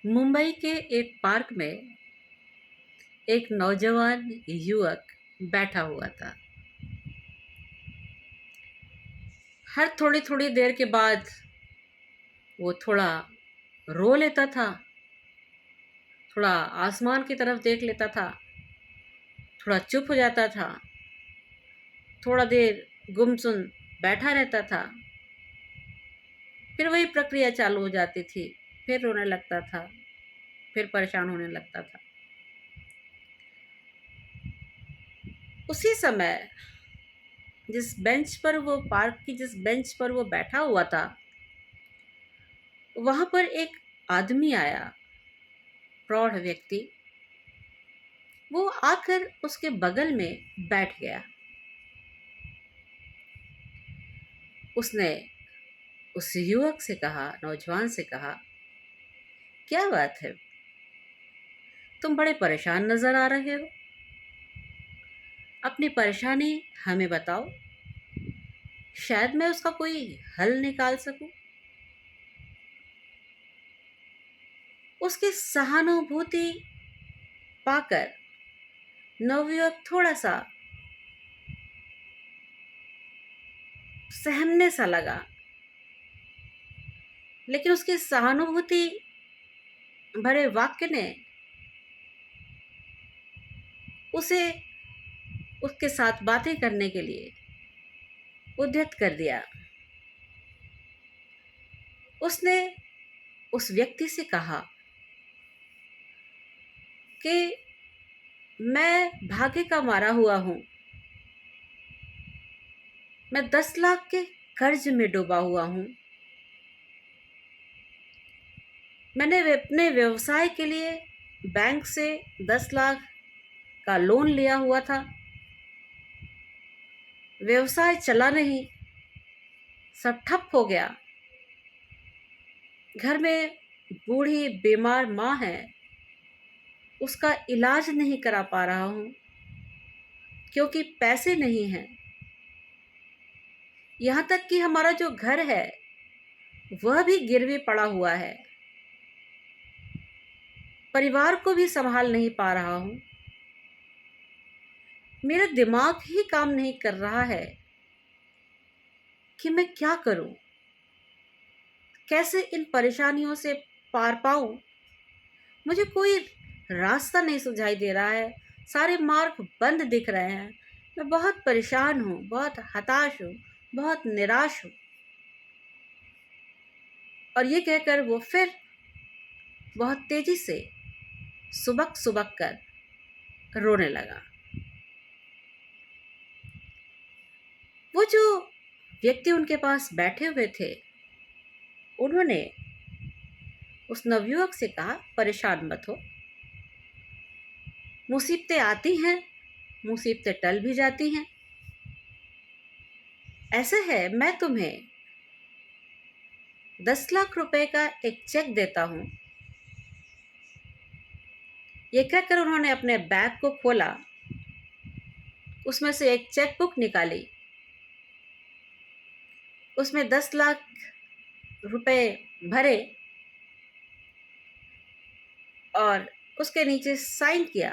मुंबई के एक पार्क में एक नौजवान युवक बैठा हुआ था। हर थोड़ी थोड़ी देर के बाद वो थोड़ा रो लेता था, थोड़ा आसमान की तरफ देख लेता था, थोड़ा चुप हो जाता था, थोड़ा देर गुमसुम बैठा रहता था। फिर वही प्रक्रिया चालू हो जाती थी, फिर रोने लगता था, फिर परेशान होने लगता था। उसी समय जिस बेंच पर वो बैठा हुआ था, वहां पर एक आदमी आया, प्रौढ़ व्यक्ति। वो आकर उसके बगल में बैठ गया। उसने उस युवक से कहा, नौजवान से कहा, क्या बात है, तुम बड़े परेशान नजर आ रहे हो। अपनी परेशानी हमें बताओ, शायद मैं उसका कोई हल निकाल सकूं। उसकी सहानुभूति पाकर नवयुवक थोड़ा सा सहमने सा लगा, लेकिन उसकी सहानुभूति भरे वाक्य ने उसे उसके साथ बातें करने के लिए उद्यत कर दिया। उसने उस व्यक्ति से कहा कि मैं भाग्य का मारा हुआ हूं, मैं 10 लाख के कर्ज में डूबा हुआ हूं। मैंने अपने व्यवसाय के लिए बैंक से 10 लाख का लोन लिया हुआ था। व्यवसाय चला नहीं, सब ठप हो गया। घर में बूढ़ी बीमार माँ है, उसका इलाज नहीं करा पा रहा हूँ क्योंकि पैसे नहीं हैं। यहाँ तक कि हमारा जो घर है वह भी गिरवी पड़ा हुआ है। परिवार को भी संभाल नहीं पा रहा हूँ। मेरा दिमाग ही काम नहीं कर रहा है कि मैं क्या करूं, कैसे इन परेशानियों से पार पाऊं। मुझे कोई रास्ता नहीं सुझाई दे रहा है, सारे मार्ग बंद दिख रहे हैं। मैं बहुत परेशान हूँ, बहुत हताश हूँ, बहुत निराश हूँ। और ये कहकर वो फिर बहुत तेजी से सुबक सुबक कर रोने लगा। वो जो व्यक्ति उनके पास बैठे हुए थे, उन्होंने उस नवयुवक से कहा, परेशान मत हो, मुसीबतें आती हैं, मुसीबतें टल भी जाती हैं। ऐसा है, मैं तुम्हें 10 लाख रुपए का एक चेक देता हूं। ये कहकर उन्होंने अपने बैग को खोला, उसमें से एक चेक बुक निकाली, उसमें 10 लाख रुपए भरे और उसके नीचे साइन किया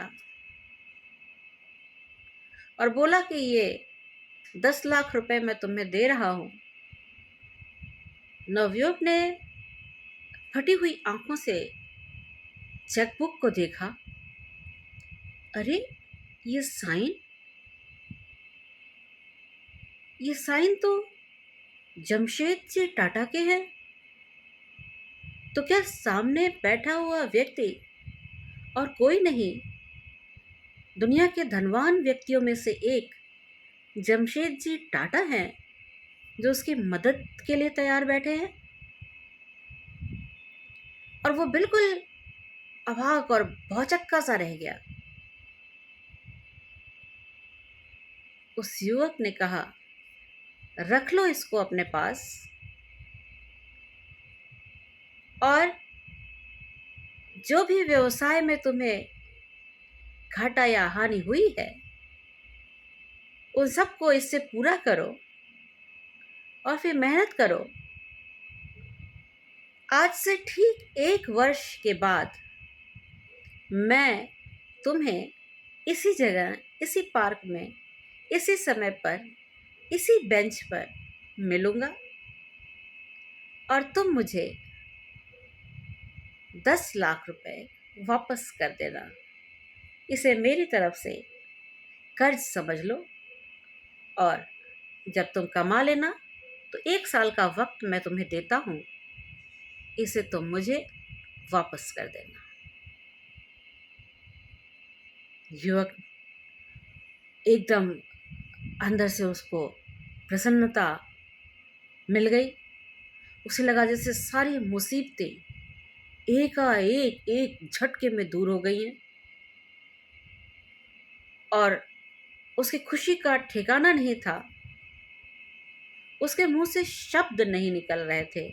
और बोला कि ये 10 लाख रुपए मैं तुम्हें दे रहा हूं। नवयुवक ने फटी हुई आंखों से चेकबुक को देखा। अरे, ये साइन ये साइन तो जमशेद जी टाटा के हैं। तो क्या सामने बैठा हुआ व्यक्ति और कोई नहीं, दुनिया के धनवान व्यक्तियों में से एक जमशेद जी टाटा हैं, जो उसकी मदद के लिए तैयार बैठे हैं। और वो बिल्कुल अवाक और भौचक्का सा रह गया। उस युवक ने कहा, रख लो इसको अपने पास, और जो भी व्यवसाय में तुम्हें घाटा या हानि हुई है उन सबको इससे पूरा करो और फिर मेहनत करो। आज से ठीक 1 वर्ष के बाद मैं तुम्हें इसी जगह, इसी पार्क में, इसी समय पर, इसी बेंच पर मिलूंगा और तुम मुझे 10 लाख रुपए वापस कर देना। इसे मेरी तरफ से कर्ज समझ लो और जब तुम कमा लेना तो 1 साल का वक्त मैं तुम्हें देता हूँ, इसे तुम मुझे वापस कर देना। युवक एकदम अंदर से उसको प्रसन्नता मिल गई। उसे लगा जैसे सारी मुसीबतें एकाएक एक झटके में दूर हो गई हैं और उसकी खुशी का ठिकाना नहीं था। उसके मुंह से शब्द नहीं निकल रहे थे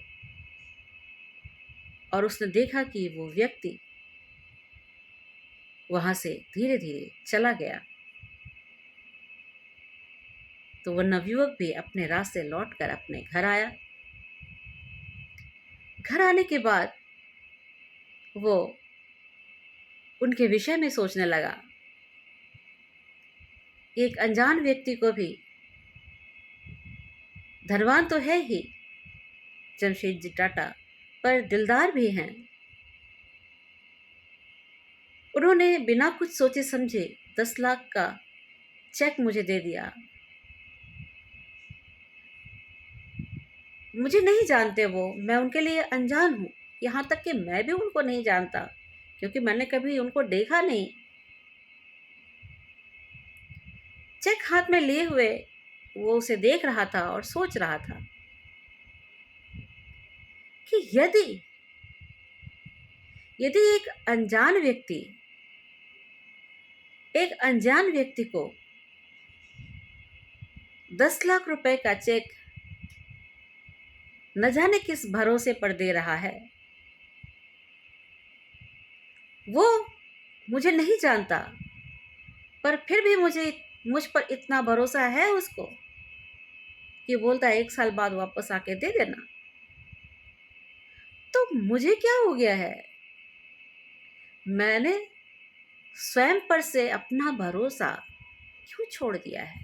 और उसने देखा कि वो व्यक्ति वहां से धीरे धीरे चला गया। तो वह नवयुवक भी अपने रास्ते लौटकर अपने घर आया। घर आने के बाद वो उनके विषय में सोचने लगा। एक अनजान व्यक्ति को भी, धनवान तो है ही जमशेदजी टाटा, पर दिलदार भी हैं। उन्होंने बिना कुछ सोचे समझे 10 लाख का चेक मुझे दे दिया। मुझे नहीं जानते वो, मैं उनके लिए अनजान हूँ। यहाँ तक कि मैं भी उनको नहीं जानता क्योंकि मैंने कभी उनको देखा नहीं। चेक हाथ में लिए हुए वो उसे देख रहा था और सोच रहा था कि यदि यदि एक अनजान व्यक्ति को 10 लाख रुपए का चेक न जाने किस भरोसे पर दे रहा है, वो मुझे नहीं जानता, पर फिर भी मुझ पर इतना भरोसा है उसको कि बोलता है 1 साल बाद वापस आके दे देना। तो मुझे क्या हो गया है? मैंने स्वयं पर से अपना भरोसा क्यों छोड़ दिया है?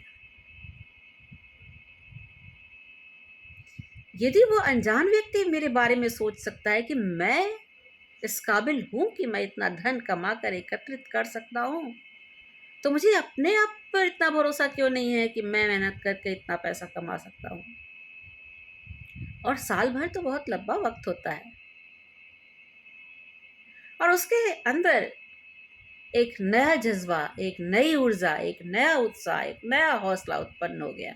यदि वो अनजान व्यक्ति मेरे बारे में सोच सकता है कि मैं इस काबिल हूं कि मैं इतना धन कमा कर एकत्रित कर सकता हूं, तो मुझे अपने आप पर इतना भरोसा क्यों नहीं है कि मैं मेहनत करके इतना पैसा कमा सकता हूं? और साल भर तो बहुत लंबा वक्त होता है। और उसके अंदर एक नया जज्बा, एक नई ऊर्जा, एक नया उत्साह, एक नया हौसला उत्पन्न हो गया।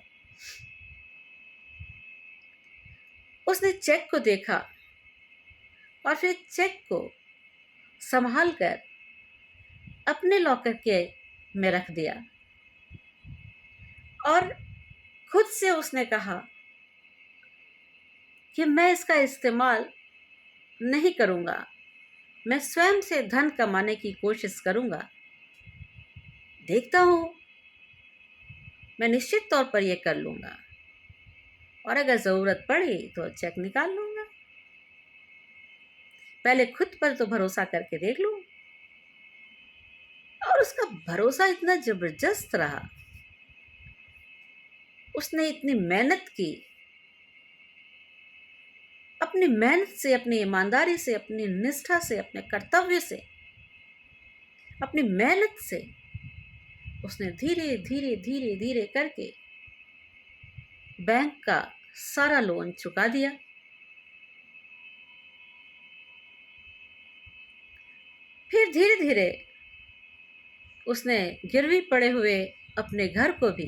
उसने चेक को देखा और फिर चेक को संभाल कर अपने लॉकर के में रख दिया और खुद से उसने कहा कि मैं इसका इस्तेमाल नहीं करूंगा, मैं स्वयं से धन कमाने की कोशिश करूंगा। देखता हूं, मैं निश्चित तौर पर यह कर लूंगा और अगर जरूरत पड़ी तो चेक निकाल लूंगा। पहले खुद पर तो भरोसा करके देख लूं। और उसका भरोसा इतना जबरदस्त रहा, उसने इतनी मेहनत की, अपनी मेहनत से, अपनी ईमानदारी से, अपनी निष्ठा से, अपने कर्तव्य से, अपनी मेहनत से उसने धीरे धीरे धीरे धीरे करके बैंक का सारा लोन चुका दिया। फिर धीरे धीरे उसने गिरवी पड़े हुए अपने घर को भी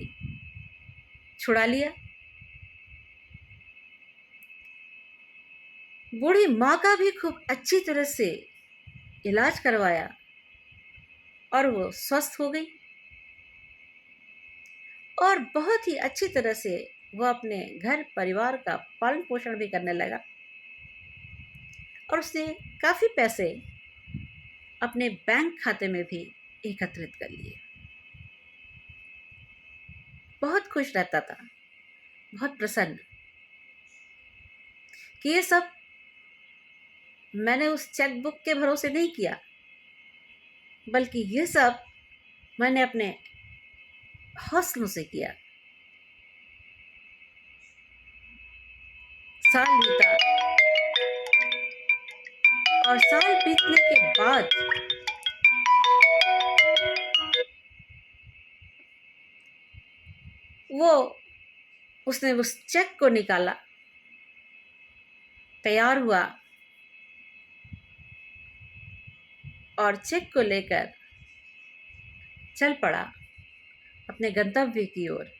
छुड़ा लिया। बूढ़ी माँ का भी खूब अच्छी तरह से इलाज करवाया और वो स्वस्थ हो गई और बहुत ही अच्छी तरह से वह अपने घर परिवार का पालन पोषण भी करने लगा और उसने काफ़ी पैसे अपने बैंक खाते में भी एकत्रित कर लिए। बहुत खुश रहता था, बहुत प्रसन्न कि ये सब मैंने उस चेकबुक के भरोसे नहीं किया, बल्कि ये सब मैंने अपने हौसलों से किया। साल बीता और साल बीतने के बाद वो उसने उस चेक को निकाला, तैयार हुआ और चेक को लेकर चल पड़ा अपने गंतव्य की ओर।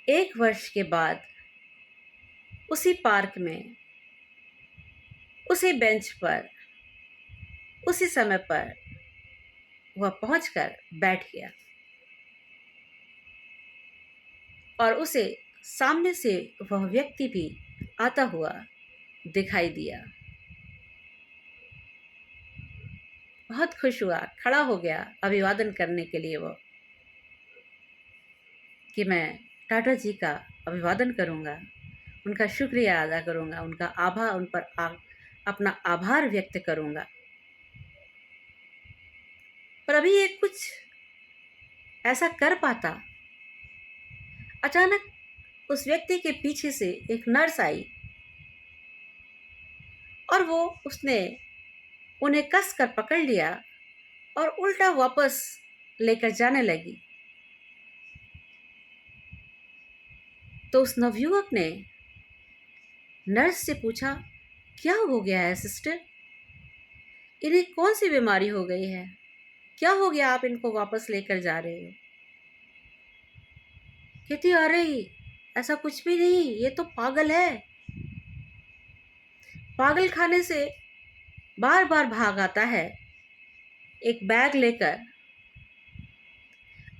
1 वर्ष के बाद उसी पार्क में, उसी बेंच पर, उसी समय पर वह पहुंचकर बैठ गया और उसे सामने से वह व्यक्ति भी आता हुआ दिखाई दिया। बहुत खुश हुआ, खड़ा हो गया अभिवादन करने के लिए वो, कि मैं टाटा जी का अभिवादन करूँगा, उनका शुक्रिया अदा करूँगा, उनका उन पर अपना आभार व्यक्त करूँगा। पर अभी ये कुछ ऐसा कर पाता, अचानक उस व्यक्ति के पीछे से एक नर्स आई और उसने उन्हें कस कर पकड़ लिया और उल्टा वापस लेकर जाने लगी। तो उस नवयुवक ने नर्स से पूछा, क्या हो गया है सिस्टर? इन्हें कौन सी बीमारी हो गई है? क्या हो गया, आप इनको वापस लेकर जा रहे हो? कहती, अरे ऐसा कुछ भी नहीं, ये तो पागल है, पागल खाने से बार बार भाग आता है एक बैग लेकर,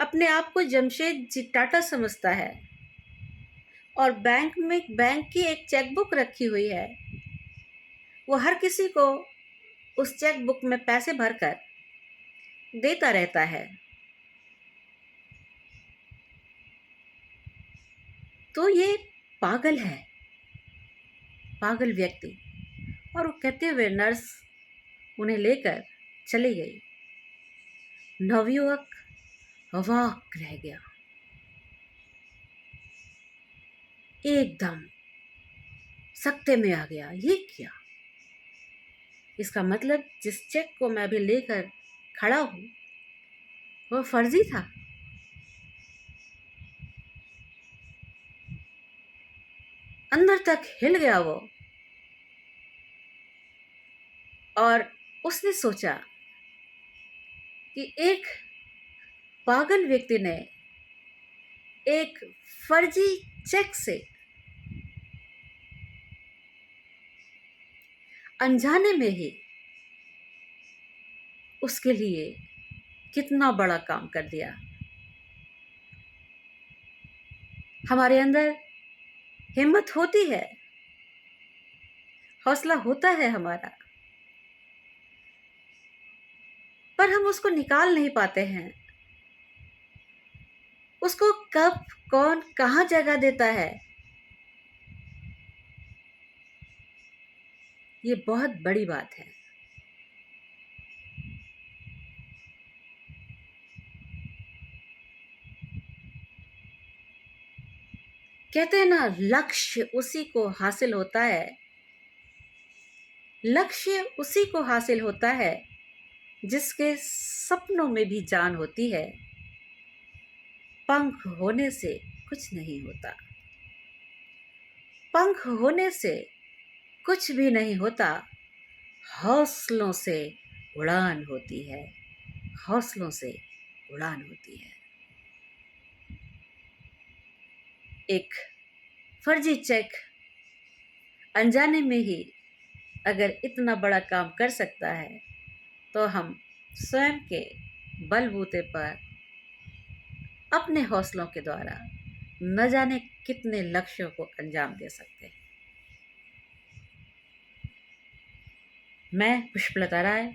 अपने आप को जमशेद जी टाटा समझता है और बैंक की एक चेकबुक रखी हुई है, वो हर किसी को उस चेकबुक में पैसे भरकर देता रहता है। तो ये पागल है, पागल व्यक्ति। और वो कहते हुए नर्स उन्हें लेकर चली गई। नवयुवक अवाक रह गया, एकदम सकते में आ गया। ये क्या? इसका मतलब जिस चेक को मैं अभी लेकर खड़ा हूं वो फर्जी था। अंदर तक हिल गया वो और उसने सोचा कि एक पागल व्यक्ति ने एक फर्जी चेक से अनजाने में ही उसके लिए कितना बड़ा काम कर दिया। हमारे अंदर हिम्मत होती है, हौसला होता है हमारा, पर हम उसको निकाल नहीं पाते हैं। उसको कब कौन कहाँ जगह देता है, ये बहुत बड़ी बात है। कहते हैं ना, लक्ष्य उसी को हासिल होता है, लक्ष्य उसी को हासिल होता है जिसके सपनों में भी जान होती है। पंख होने से कुछ नहीं होता, पंख होने से कुछ भी नहीं होता, हौसलों से उड़ान होती है, हौसलों से उड़ान होती है। एक फर्जी चेक अनजाने में ही अगर इतना बड़ा काम कर सकता है, तो हम स्वयं के बलबूते पर अपने हौसलों के द्वारा न जाने कितने लक्ष्यों को अंजाम दे सकते हैं। मैं पुष्पलता राय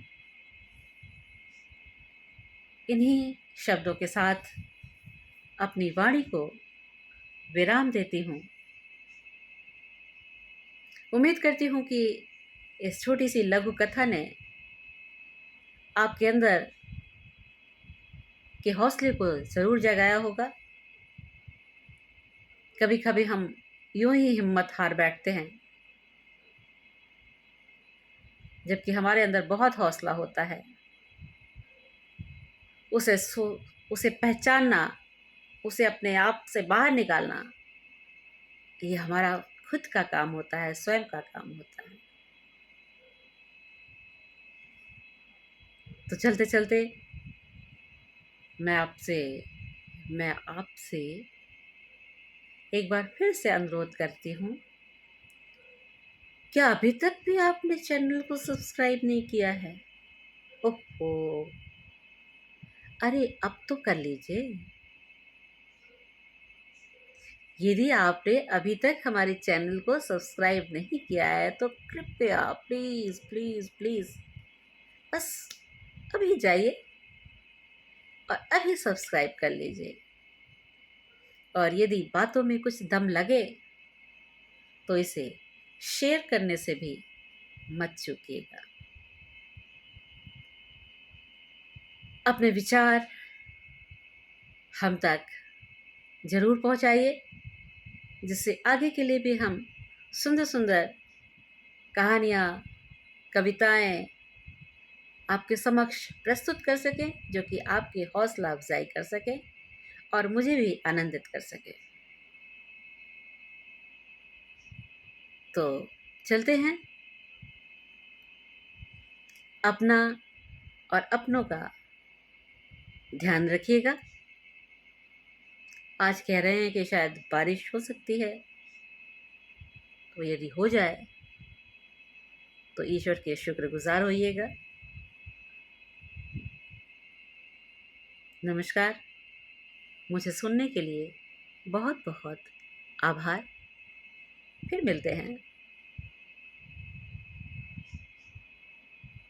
इन्हीं शब्दों के साथ अपनी वाणी को विराम देती हूँ। उम्मीद करती हूँ कि इस छोटी सी लघु कथा ने आपके अंदर के हौसले को ज़रूर जगाया होगा। कभी कभी हम यूं ही हिम्मत हार बैठते हैं, जबकि हमारे अंदर बहुत हौसला होता है। उसे उसे पहचानना, उसे अपने आप से बाहर निकालना, ये हमारा खुद का काम होता है, स्वयं का काम होता है। तो चलते चलते मैं आपसे एक बार फिर से अनुरोध करती हूँ, क्या अभी तक भी आपने चैनल को सब्सक्राइब नहीं किया है? ओहो, अरे अब तो कर लीजिए। यदि आपने अभी तक हमारे चैनल को सब्सक्राइब नहीं किया है तो कृपया प्लीज़ प्लीज़ प्लीज़ बस अभी जाइए और अभी सब्सक्राइब कर लीजिए। और यदि बातों में कुछ दम लगे तो इसे शेयर करने से भी मत चूकिएगा। अपने विचार हम तक ज़रूर पहुंचाइए, जिससे आगे के लिए भी हम सुंदर सुंदर कहानियाँ, कविताएं आपके समक्ष प्रस्तुत कर सकें, जो कि आपकी हौसला अफजाई कर सकें और मुझे भी आनंदित कर सके। तो चलते हैं। अपना और अपनों का ध्यान रखिएगा। आज कह रहे हैं कि शायद बारिश हो सकती है, तो यदि हो जाए तो ईश्वर के शुक्रगुजार होइएगा। नमस्कार। मुझे सुनने के लिए बहुत बहुत आभार। फिर मिलते हैं।